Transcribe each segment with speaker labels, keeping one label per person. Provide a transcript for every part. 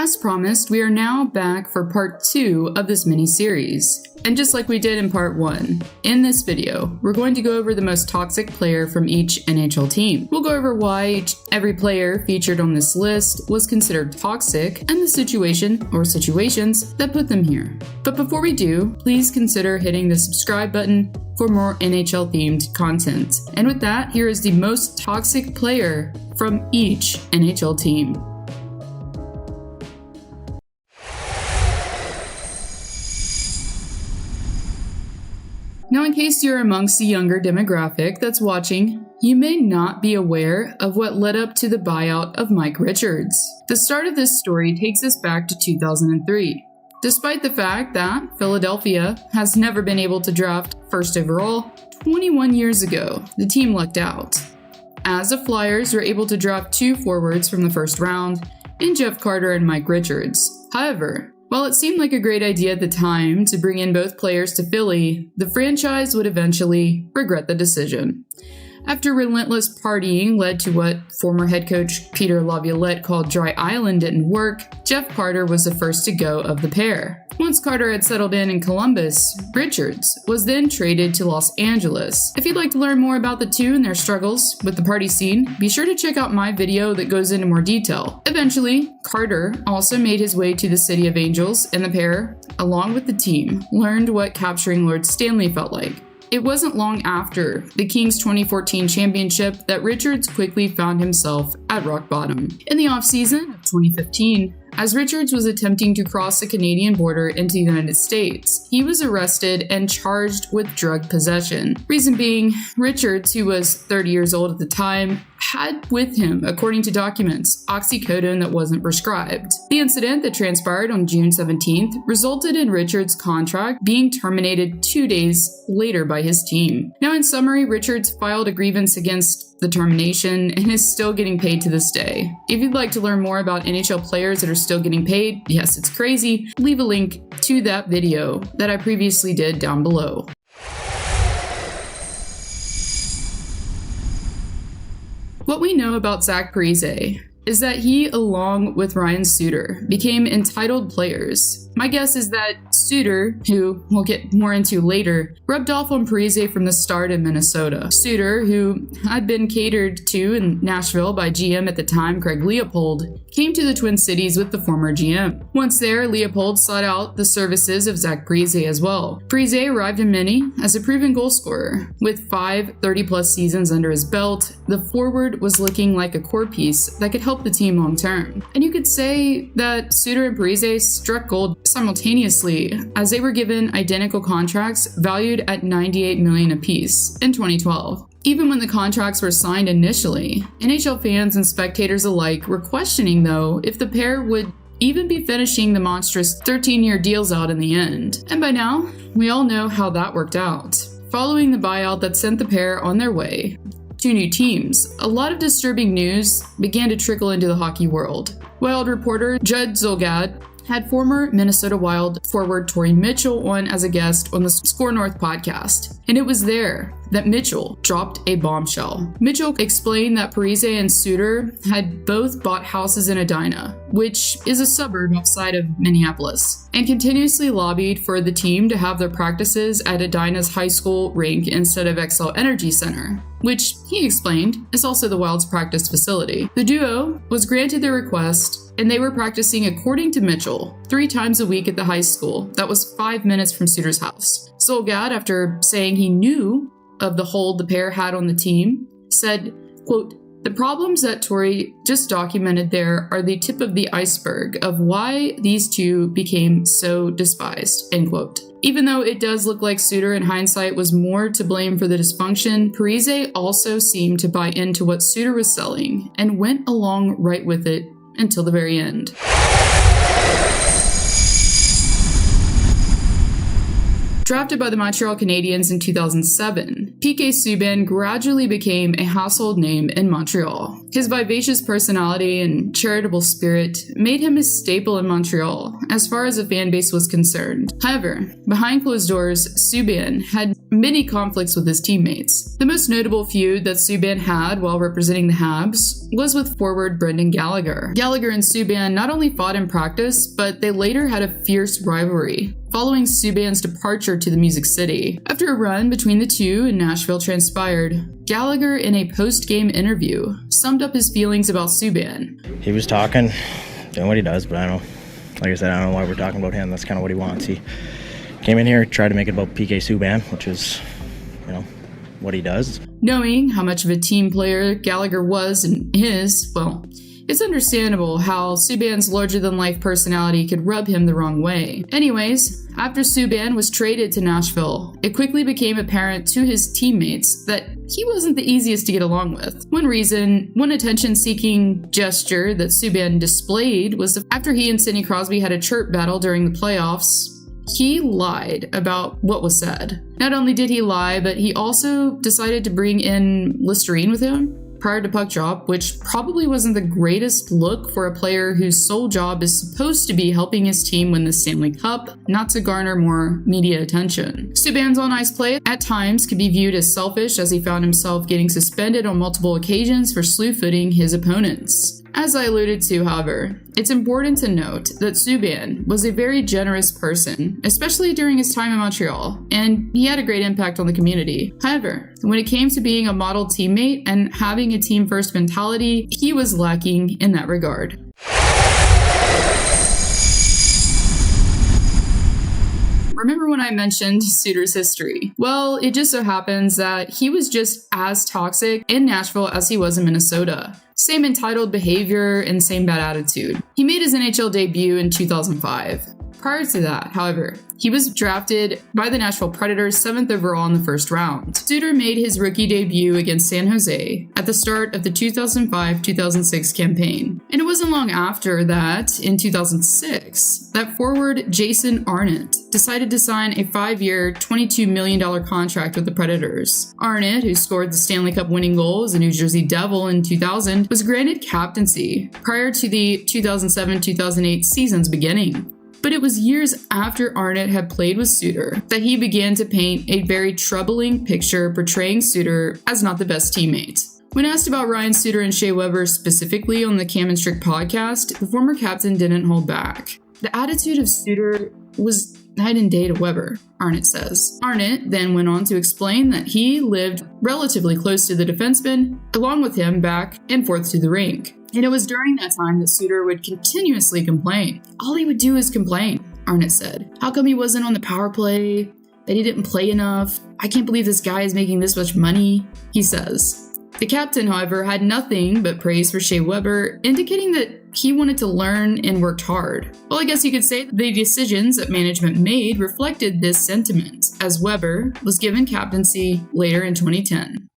Speaker 1: As promised, we are now back for part 2 of this mini-series. And just like we did in part 1, in this video, we're going to go over the most toxic player from each NHL team. We'll go over why every player featured on this list was considered toxic and the situation or situations that put them here. But before we do, please consider hitting the subscribe button for more NHL-themed content. And with that, here is the most toxic player from each NHL team. Now, in case you're amongst the younger demographic that's watching, you may not be aware of what led up to the buyout of Mike Richards. The start of this story takes us back to 2003. Despite the fact that Philadelphia has never been able to draft first overall, 21 years ago, the team lucked out, as the Flyers were able to draft 2 forwards from the first round in Jeff Carter and Mike Richards. However, while it seemed like a great idea at the time to bring in both players to Philly, the franchise would eventually regret the decision. After relentless partying led to what former head coach Peter Laviolette called Dry Island didn't work, Jeff Carter was the first to go of the pair. Once Carter had settled in Columbus, Richards was then traded to Los Angeles. If you'd like to learn more about the two and their struggles with the party scene, be sure to check out my video that goes into more detail. Eventually, Carter also made his way to the City of Angels, and the pair, along with the team, learned what capturing Lord Stanley felt like. It wasn't long after the Kings' 2014 championship that Richards quickly found himself at rock bottom. In the offseason of 2015, as Richards was attempting to cross the Canadian border into the United States, he was arrested and charged with drug possession. Reason being, Richards, who was 30 years old at the time, had with him, according to documents, oxycodone that wasn't prescribed. The incident that transpired on June 17th resulted in Richards' contract being terminated 2 days later by his team. Now, in summary, Richards filed a grievance against the termination and is still getting paid to this day. If you'd like to learn more about NHL players that are still getting paid, yes, it's crazy, leave a link to that video that I previously did down below. What we know about Zach Parise is that he, along with Ryan Suter, became entitled players. My guess is that Suter, who we'll get more into later, rubbed off on Parise from the start in Minnesota. Suter, who had been catered to in Nashville by GM at the time, Craig Leopold, came to the Twin Cities with the former GM. Once there, Leopold sought out the services of Zach Parise as well. Parise arrived in Mini as a proven goal scorer. With 5 30-plus seasons under his belt, the forward was looking like a core piece that could help the team long term. And you could say that Suter and Parise struck gold simultaneously, as they were given identical contracts valued at $98 million apiece in 2012. Even when the contracts were signed initially, NHL fans and spectators alike were questioning, though, if the pair would even be finishing the monstrous 13-year deals out in the end. And by now, we all know how that worked out. Following the buyout that sent the pair on their way to new teams, a lot of disturbing news began to trickle into the hockey world. Wild reporter Judd Zulgad had former Minnesota Wild forward Torrey Mitchell on as a guest on the Score North podcast, and it was there that Mitchell dropped a bombshell. Mitchell explained that Parise and Suter had both bought houses in Edina, which is a suburb outside of Minneapolis, and continuously lobbied for the team to have their practices at Edina's high school rink instead of Xcel Energy Center, which, he explained, is also the Wild's practice facility. The duo was granted their request, and they were practicing, according to Mitchell, 3 times a week at the high school that was 5 minutes from Suter's house. Zulgad, after saying he knew of the hold the pair had on the team, said, quote, "The problems that Torrey just documented there are the tip of the iceberg of why these two became so despised," end quote. Even though it does look like Suter in hindsight was more to blame for the dysfunction, Parise also seemed to buy into what Suter was selling and went along right with it until the very end. Drafted by the Montreal Canadiens in 2007, P.K. Suban gradually became a household name in Montreal. His vivacious personality and charitable spirit made him a staple in Montreal as far as the fan base was concerned. However, behind closed doors, Suban had many conflicts with his teammates. The most notable feud that Suban had while representing the Habs was with forward Brendan Gallagher. Gallagher and Suban not only fought in practice, but they later had a fierce rivalry, following Suban's departure to the Music City. After a run between the two in Nashville transpired, Gallagher, in a post-game interview, summed up his feelings about Suban.
Speaker 2: He was talking, doing what he does, but I don't know. Like I said, I don't know why we're talking about him. That's kind of what he wants. He came in here, tried to make it about PK Suban, which is, what he does.
Speaker 1: Knowing how much of a team player Gallagher was and is, well, it's understandable how Suban's larger-than-life personality could rub him the wrong way. Anyways, after Suban was traded to Nashville, it quickly became apparent to his teammates that he wasn't the easiest to get along with. One attention-seeking gesture that Suban displayed was after he and Sidney Crosby had a chirp battle during the playoffs. He lied about what was said. Not only did he lie, but he also decided to bring in Listerine with him prior to puck drop, which probably wasn't the greatest look for a player whose sole job is supposed to be helping his team win the Stanley Cup, not to garner more media attention. Suban's on-ice play at times could be viewed as selfish, as he found himself getting suspended on multiple occasions for slew-footing his opponents. As I alluded to, however, it's important to note that Suban was a very generous person, especially during his time in Montreal, and he had a great impact on the community. However, when it came to being a model teammate and having a team-first mentality, he was lacking in that regard. Remember when I mentioned Suter's history? Well, it just so happens that he was just as toxic in Nashville as he was in Minnesota. Same entitled behavior and same bad attitude. He made his NHL debut in 2005. Prior to that, however, he was drafted by the Nashville Predators 7th overall in the first round. Suter made his rookie debut against San Jose at the start of the 2005-2006 campaign. And it wasn't long after that, in 2006, that forward Jason Arnott decided to sign a 5-year, $22 million contract with the Predators. Arnott, who scored the Stanley Cup winning goal as a New Jersey Devil in 2000, was granted captaincy prior to the 2007-2008 season's beginning. But it was years after Arnott had played with Suter that he began to paint a very troubling picture portraying Suter as not the best teammate. When asked about Ryan Suter and Shea Weber specifically on the Cam and Strick podcast, the former captain didn't hold back. The attitude of Suter was night and day to Weber, Arnott says. Arnott then went on to explain that he lived relatively close to the defenseman, along with him back and forth to the rink. And it was during that time that Suter would continuously complain. All he would do is complain, Arnott said. How come he wasn't on the power play? That he didn't play enough? I can't believe this guy is making this much money, he says. The captain, however, had nothing but praise for Shea Weber, indicating that he wanted to learn and worked hard. Well, I guess you could say that the decisions that management made reflected this sentiment, as Weber was given captaincy later in 2010.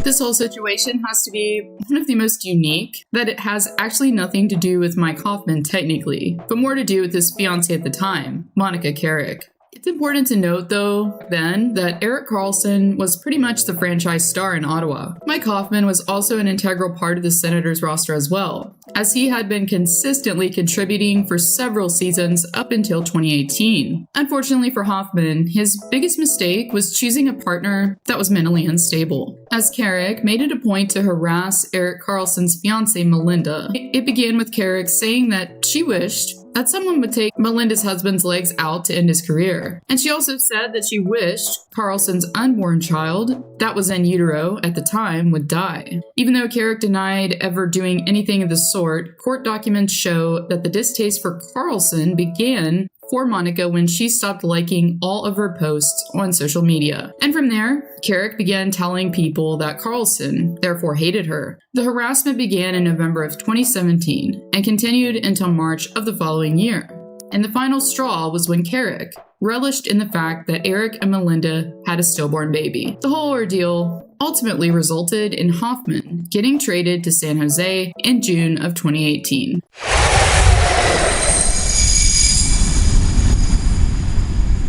Speaker 1: This whole situation has to be one of the most unique, that it has actually nothing to do with Mike Hoffman technically, but more to do with his fiancée at the time, Monica Carrick. It's important to note, though, then, that Erik Karlsson was pretty much the franchise star in Ottawa. Mike Hoffman was also an integral part of the Senators roster as well, as he had been consistently contributing for several seasons up until 2018. Unfortunately for Hoffman, his biggest mistake was choosing a partner that was mentally unstable, as Carrick made it a point to harass Erik Karlsson's fiancée, Melinda. It began with Carrick saying that she wished that someone would take Melinda's husband's legs out to end his career. And she also said that she wished Karlsson's unborn child, that was in utero at the time, would die. Even though Carrick denied ever doing anything of the sort, court documents show that the distaste for Karlsson began for Monica when she stopped liking all of her posts on social media. And from there, Carrick began telling people that Karlsson therefore hated her. The harassment began in November of 2017 and continued until March of the following year. And the final straw was when Carrick relished in the fact that Erik and Melinda had a stillborn baby. The whole ordeal ultimately resulted in Hoffman getting traded to San Jose in June of 2018.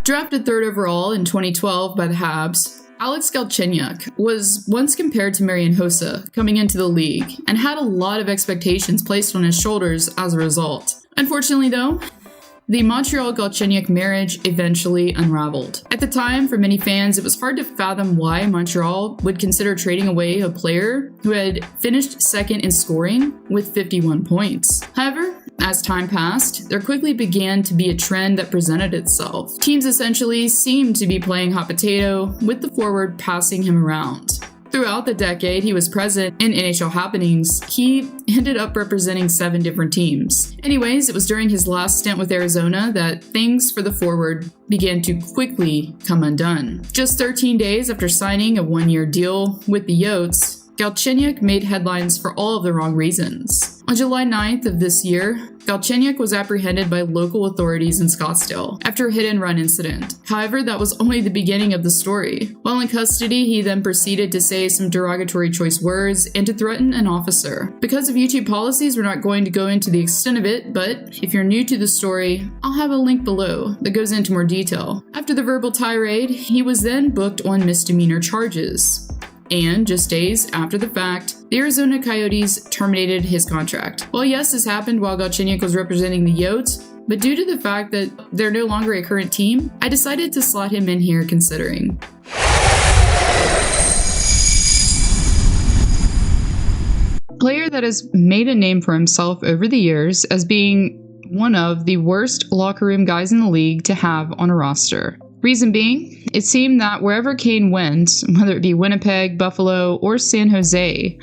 Speaker 1: Drafted 3rd overall in 2012 by the Habs, Alex Galchenyuk was once compared to Marian Hossa coming into the league and had a lot of expectations placed on his shoulders as a result. Unfortunately, though, the Montreal-Galchenyuk marriage eventually unraveled. At the time, for many fans, it was hard to fathom why Montreal would consider trading away a player who had finished second in scoring with 51 points. However, as time passed, there quickly began to be a trend that presented itself. Teams essentially seemed to be playing hot potato, with the forward passing him around. Throughout the decade he was present in NHL happenings, he ended up representing 7 different teams. Anyways, it was during his last stint with Arizona that things for the forward began to quickly come undone. Just 13 days after signing a 1-year deal with the Yotes, Galchenyuk made headlines for all of the wrong reasons. On July 9th of this year, Galchenyuk was apprehended by local authorities in Scottsdale after a hit-and-run incident. However, that was only the beginning of the story. While in custody, he then proceeded to say some derogatory choice words and to threaten an officer. Because of YouTube policies, we're not going to go into the extent of it, but if you're new to the story, I'll have a link below that goes into more detail. After the verbal tirade, he was then booked on misdemeanor charges. And just days after the fact, the Arizona Coyotes terminated his contract. Well, yes, this happened while Galchenyuk was representing the Yotes, but due to the fact that they're no longer a current team, I decided to slot him in here considering. Player that has made a name for himself over the years as being one of the worst locker room guys in the league to have on a roster. Reason being, it seemed that wherever Kane went, whether it be Winnipeg, Buffalo, or San Jose,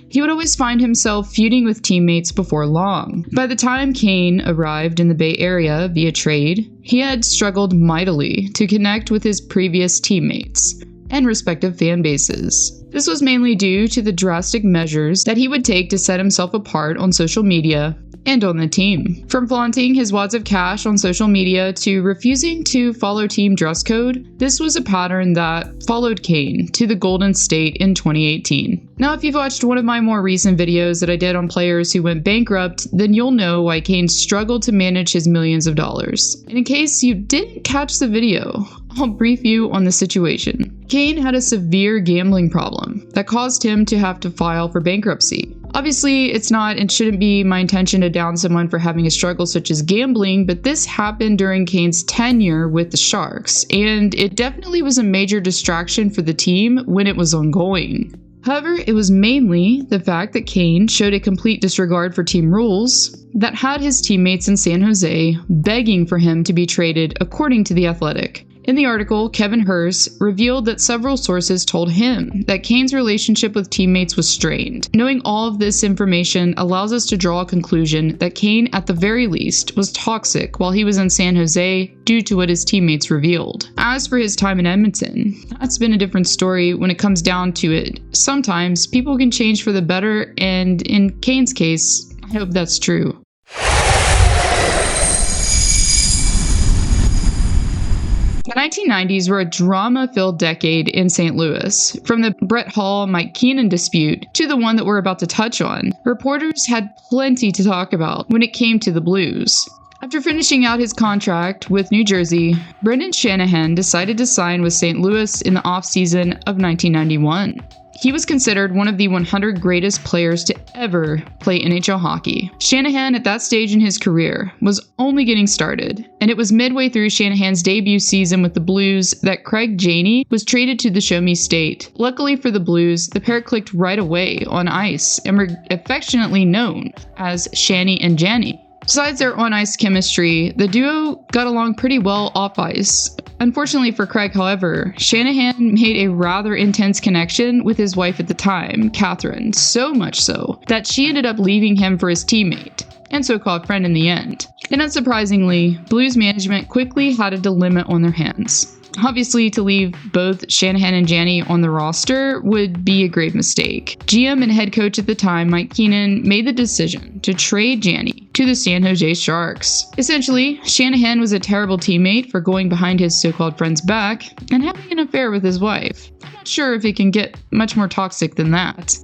Speaker 1: he would always find himself feuding with teammates before long. By the time Kane arrived in the Bay Area via trade, he had struggled mightily to connect with his previous teammates and respective fan bases. This was mainly due to the drastic measures that he would take to set himself apart on social media and on the team. From flaunting his wads of cash on social media to refusing to follow team dress code, this was a pattern that followed Kane to the Golden State in 2018. Now, if you've watched one of my more recent videos that I did on players who went bankrupt, then you'll know why Kane struggled to manage his millions of dollars. And in case you didn't catch the video, I'll brief you on the situation. Kane had a severe gambling problem that caused him to have to file for bankruptcy. Obviously, it's not and shouldn't be my intention to down someone for having a struggle such as gambling, but this happened during Kane's tenure with the Sharks, and it definitely was a major distraction for the team when it was ongoing. However, it was mainly the fact that Kane showed a complete disregard for team rules that had his teammates in San Jose begging for him to be traded, according to The Athletic. In the article, Kevin Hurst revealed that several sources told him that Kane's relationship with teammates was strained. Knowing all of this information allows us to draw a conclusion that Kane, at the very least, was toxic while he was in San Jose due to what his teammates revealed. As for his time in Edmonton, that's been a different story when it comes down to it. Sometimes people can change for the better, and in Kane's case, I hope that's true. The 1990s were a drama-filled decade in St. Louis. From the Brett Hall-Mike Keenan dispute to the one that we're about to touch on, reporters had plenty to talk about when it came to the Blues. After finishing out his contract with New Jersey, Brendan Shanahan decided to sign with St. Louis in the offseason of 1991. He was considered one of the 100 greatest players to ever play NHL hockey. Shanahan, at that stage in his career, was only getting started, and it was midway through Shanahan's debut season with the Blues that Craig Janey was traded to the Show Me State. Luckily for the Blues, the pair clicked right away on ice and were affectionately known as Shanny and Janny. Besides their on-ice chemistry, the duo got along pretty well off-ice. Unfortunately for Craig, however, Shanahan made a rather intense connection with his wife at the time, Catherine, so much so that she ended up leaving him for his teammate and so-called friend in the end. And unsurprisingly, Blues management quickly had a dilemma on their hands. Obviously, to leave both Shanahan and Janey on the roster would be a grave mistake. GM and head coach at the time, Mike Keenan, made the decision to trade Janey to the San Jose Sharks. Essentially, Shanahan was a terrible teammate for going behind his so-called friend's back and having an affair with his wife. I'm not sure if it can get much more toxic than that.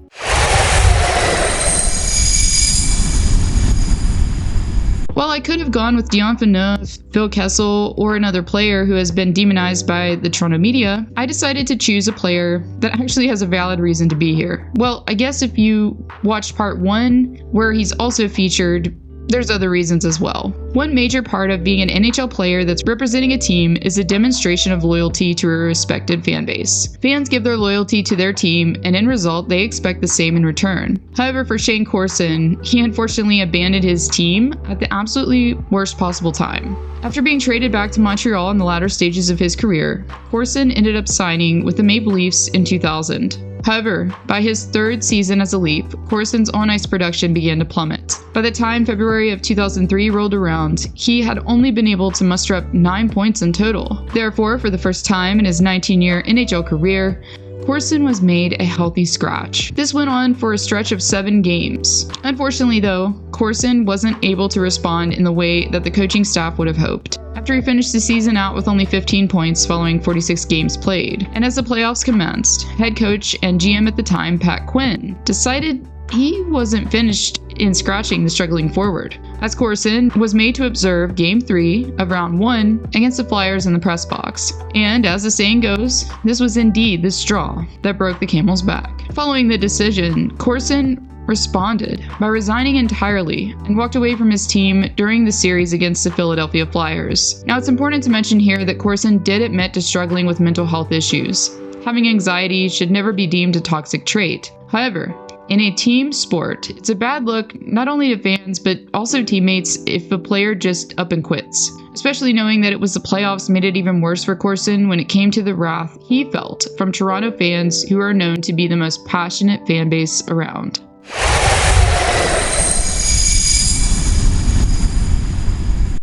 Speaker 1: While I could have gone with Dion Phaneuf, Phil Kessel, or another player who has been demonized by the Toronto media, I decided to choose a player that actually has a valid reason to be here. Well, I guess if you watched part 1, where he's also featured there's other reasons as well. One major part of being an NHL player that's representing a team is a demonstration of loyalty to a respected fan base. Fans give their loyalty to their team, and in result, they expect the same in return. However, for Shane Corson, he unfortunately abandoned his team at the absolutely worst possible time. After being traded back to Montreal in the latter stages of his career, Corson ended up signing with the Maple Leafs in 2000. However, by his third season as a Leaf, Corson's on-ice production began to plummet. By the time February of 2003 rolled around, he had only been able to muster up 9 points in total. Therefore, for the first time in his 19-year NHL career, Corson was made a healthy scratch. This went on for a stretch of 7 games. Unfortunately though, Corson wasn't able to respond in the way that the coaching staff would have hoped. After he finished the season out with only 15 points following 46 games played, and as the playoffs commenced, head coach and GM at the time, Pat Quinn, decided he wasn't finished in scratching the struggling forward, as Corson was made to observe Game 3 of Round 1 against the Flyers in the press box. And as the saying goes, this was indeed the straw that broke the camel's back. Following the decision, Corson responded by resigning entirely and walked away from his team during the series against the Philadelphia Flyers. Now, it's important to mention here that Corson did admit to struggling with mental health issues. Having anxiety should never be deemed a toxic trait. However, in a team sport, it's a bad look not only to fans but also teammates if a player just up and quits. Especially knowing that it was the playoffs made it even worse for Corson when it came to the wrath he felt from Toronto fans, who are known to be the most passionate fan base around.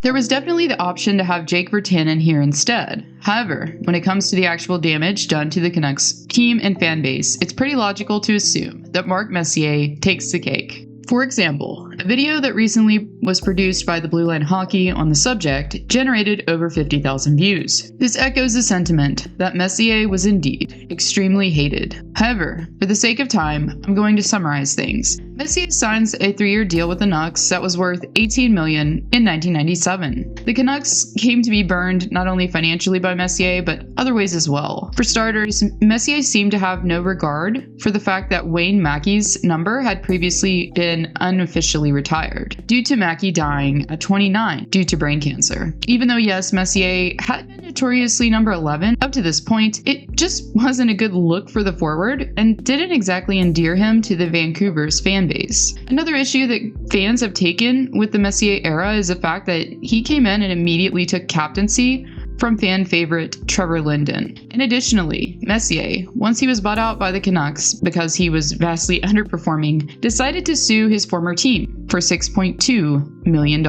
Speaker 1: There was definitely the option to have Jake Virtanen here instead. However, when it comes to the actual damage done to the Canucks team and fan base, it's pretty logical to assume that Mark Messier takes the cake. For example, a video that recently was produced by the Blue Line Hockey on the subject generated over 50,000 views. This echoes the sentiment that Messier was indeed extremely hated. However, for the sake of time, I'm going to summarize things. Messier signs a 3-year deal with the Canucks that was worth $18 million in 1997. The Canucks came to be burned not only financially by Messier, but other ways as well. For starters, Messier seemed to have no regard for the fact that Wayne Mackey's number had previously been unofficially retired, due to Mackey dying at 29 due to brain cancer. Even though yes, Messier had been notoriously number 11 up to this point, it just wasn't a good look for the forward and didn't exactly endear him to the Vancouver's fan base. Another issue that fans have taken with the Messier era is the fact that he came in and immediately took captaincy from fan favorite Trevor Linden. And additionally, Messier, once he was bought out by the Canucks because he was vastly underperforming, decided to sue his former team for $6.2 million.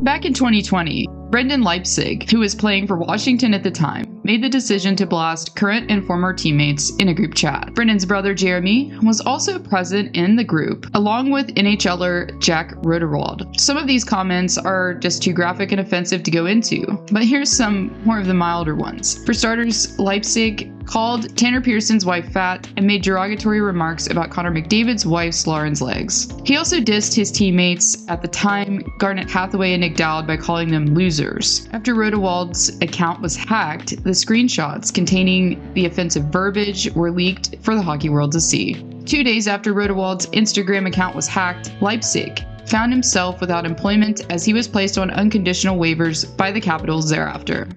Speaker 1: Back in 2020, Brendan Leipzig, who was playing for Washington at the time, made the decision to blast current and former teammates in a group chat. Brendan's brother Jeremy was also present in the group, along with NHLer Jack Roderwald. Some of these comments are just too graphic and offensive to go into, but here's some more of the milder ones. For starters, Leipzig called Tanner Pearson's wife fat and made derogatory remarks about Connor McDavid's wife's Lauren's legs. He also dissed his teammates at the time, Garnet Hathaway and Nick Dowd, by calling them losers. After Rodewald's account was hacked, the screenshots containing the offensive verbiage were leaked for the hockey world to see. 2 days after Rodewald's Instagram account was hacked, Leipzig found himself without employment as he was placed on unconditional waivers by the Capitals thereafter.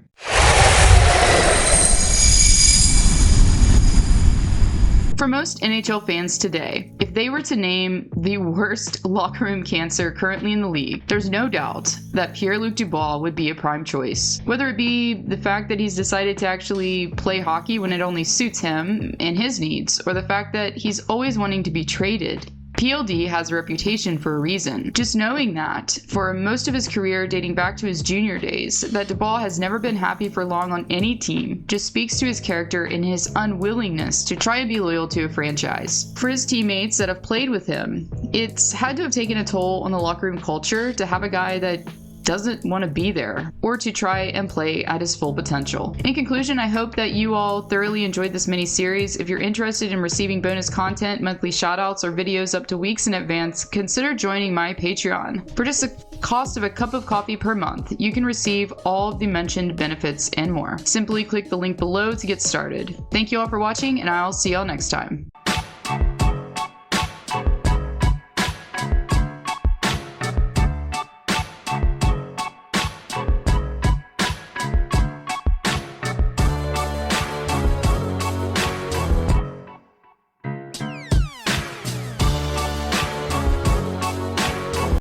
Speaker 1: For most NHL fans today, if they were to name the worst locker room cancer currently in the league, there's no doubt that Pierre-Luc Dubois would be a prime choice. Whether it be the fact that he's decided to actually play hockey when it only suits him and his needs, or the fact that he's always wanting to be traded, PLD has a reputation for a reason. Just knowing that, for most of his career dating back to his junior days, that Dubois has never been happy for long on any team just speaks to his character and his unwillingness to try and be loyal to a franchise. For his teammates that have played with him, it's had to have taken a toll on the locker room culture to have a guy that doesn't want to be there or to try and play at his full potential. In conclusion, I hope that you all thoroughly enjoyed this mini series. If you're interested in receiving bonus content, monthly shoutouts, or videos up to weeks in advance, consider joining my Patreon. For just the cost of a cup of coffee per month, you can receive all of the mentioned benefits and more. Simply click the link below to get started. Thank you all for watching, and I'll see y'all next time.